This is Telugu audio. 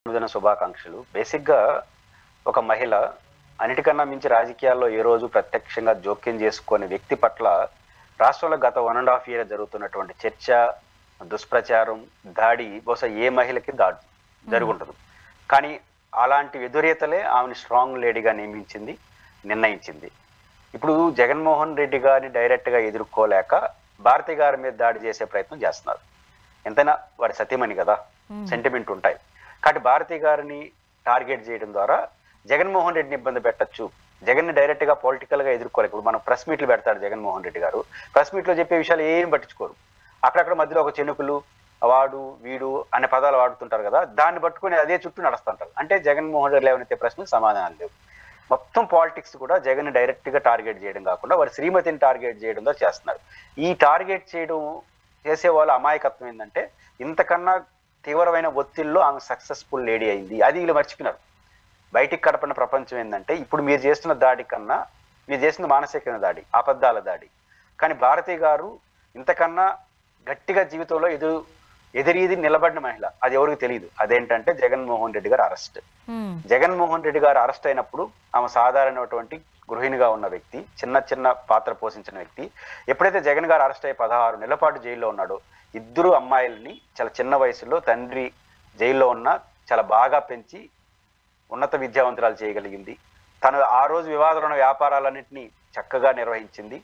జన్మదిన శుభాకాంక్షలు. బేసిక్‌గా ఒక మహిళ అన్నిటికన్నా మించి రాజకీయాల్లో ఏ రోజు ప్రత్యక్షంగా జోక్యం చేసుకోని వ్యక్తి పట్ల రాష్ట్రంలో గత 1 ½ ఇయర్ జరుగుతున్నటువంటి చర్చ, దుష్ప్రచారం, దాడి బహుశా ఏ మహిళకి హ్మ్. జరుగుండదు. కానీ అలాంటి విధురేతలే ఆమెను స్ట్రాంగ్ లేడీగా నియమించింది, నిర్ణయించింది. ఇప్పుడు జగన్మోహన్ రెడ్డి గారిని డైరెక్ట్‌గా ఎదుర్కోలేక భారతి గారి మీద దాడి చేసే ప్రయత్నం చేస్తున్నారు. ఎంతైనా వారి సతీమణి కదా! హ్మ్. సెంటిమెంట్ ఉంటాయి. కాబట్టి భారతి గారిని టార్గెట్ చేయడం ద్వారా జగన్మోహన్ రెడ్డిని ఇబ్బంది పెట్టొచ్చు. జగన్‌ని డైరెక్ట్‌గా పొలిటికల్‌గా ఎదుర్కోలేక ఇప్పుడు మనం ప్రెస్ మీట్లు పెడతాడు జగన్మోహన్ రెడ్డి గారు. ప్రెస్ మీట్‌లో చెప్పే విషయాలు ఏం పట్టించుకోరు. అక్కడక్కడ మధ్యలో ఒక చెనుకులు, వాడు, వీడు అనే పదాలు వాడుతుంటారు కదా! దాన్ని పట్టుకొని అదే చుట్టూ నడుస్తుంటారు. అంటే జగన్మోహన్ రెడ్డి లేవనెత్తే ప్రశ్నలకు సమాధానాలు లేవు. మొత్తం పాలిటిక్స్ కూడా జగన్‌ని డైరెక్ట్‌గా టార్గెట్ చేయడం కాకుండా వారి శ్రీమతిని టార్గెట్ చేయడంలో చేస్తున్నారు. ఈ టార్గెట్ చేయడం చేసేవాళ్ళ అమాయకత్వం ఏందంటే ఇంతకన్నా తీవ్రమైన ఒత్తిడిలో ఆమె సక్సెస్‌ఫుల్ లేడీ అయింది. అది వీళ్ళు మర్చిపోయినారు. బయటికి కనపడిన ప్రపంచం ఏందంటే ఇప్పుడు మీరు చేస్తున్న దాడి కన్నా మీరు చేసింది మానసికమైన దాడి, అబద్ధాల దాడి. కానీ భారతి గారు ఇంతకన్నా గట్టిగా జీవితంలో ఎదిరీది నిలబడిన మహిళ. అది ఎవరికీ తెలీదు. అదేంటంటే జగన్మోహన్ రెడ్డి గారి అరెస్ట్. హ్మ్. జగన్మోహన్ రెడ్డి గారు అరెస్ట్ అయినప్పుడు ఆమె సాధారణమైనటువంటి గృహిణిగా ఉన్న వ్యక్తి, చిన్న చిన్న పాత్ర పోషించిన వ్యక్తి. ఎప్పుడైతే జగన్ గారు అరెస్ట్ అయ్యి 16 నెలల పాటు జైల్లో ఉన్నాడో, ఇద్దరు అమ్మాయిల్ని చాలా చిన్న వయసులో తండ్రి జైల్లో ఉన్నా చాలా బాగా పెంచి ఉన్నత విద్యావంతురాలు చేయగలిగింది. తను ఆ రోజు వివాదంలో ఉన్న వ్యాపారాలన్నింటినీ చక్కగా నిర్వహించింది.